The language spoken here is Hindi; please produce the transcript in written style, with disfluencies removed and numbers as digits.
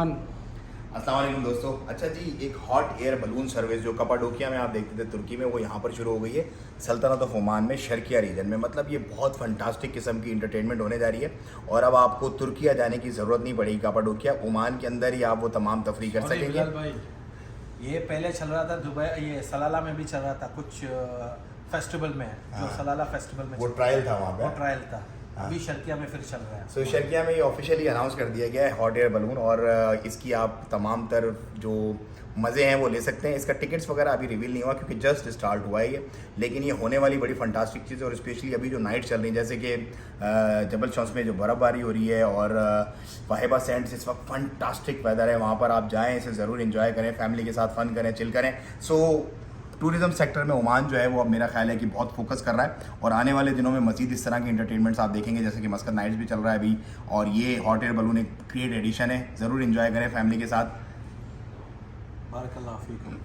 अस्सलाम वालेकुम दोस्तों। अच्छा जी, एक हॉट एयर बलून सर्विस जो कपाडोकिया में आप देखते थे तुर्की में, वो यहाँ पर शुरू हो गई है सल्तनत ऑफ ओमान में, शर्किया रीजन में। मतलब ये बहुत फंटास्टिक किस्म की इंटरटेनमेंट होने जा रही है और अब आपको तुर्किया जाने की ज़रूरत नहीं पड़ेगी। कपाडोकिया ओमान के अंदर ही आप वो तमाम तफरी कर सकेंगे। बिलाल भाई, ये पहले चल रहा था दुबई, ये सलाला में भी चल रहा था कुछ फेस्टिवल में, जो सलाला फेस्टिवल में वो ट्रायल था वहाँ वो पे। ट्रायल था। अभी शर्किया में फिर चल रहा है। सो शर्किया में ये ऑफिशियली अनाउंस कर दिया गया है हॉट एयर बलून, और इसकी आप तमाम तर जो मज़े हैं वो ले सकते हैं। इसका टिकट्स वगैरह अभी रिवील नहीं हुआ क्योंकि जस्ट स्टार्ट हुआ है ये, लेकिन ये होने वाली बड़ी फंटास्टिक चीज़ है। और स्पेशली अभी जो नाइट चल रही है, जैसे कि जबल शम्स में जो बर्फ़बारी हो रही है और वाहिबा सैंड्स, इस वक्त फंटास्टिक वेदर है। वहाँ पर आप जाएँ, इसे ज़रूर इन्जॉय करें, फैमिली के साथ फ़न करें, चिल करें। सो टूरिज़्म सेक्टर में ओमान जो है वो अब मेरा ख्याल है कि बहुत फोकस कर रहा है, और आने वाले दिनों में मज़ीद इस तरह के इंटरटेनमेंट्स आप देखेंगे, जैसे कि मस्कत नाइट्स भी चल रहा है अभी, और ये हॉट एयर बलून एक क्रिएट एडिशन है। ज़रूर इन्जॉय करें फैमिली के साथ। बारकल्लाह फीकुम।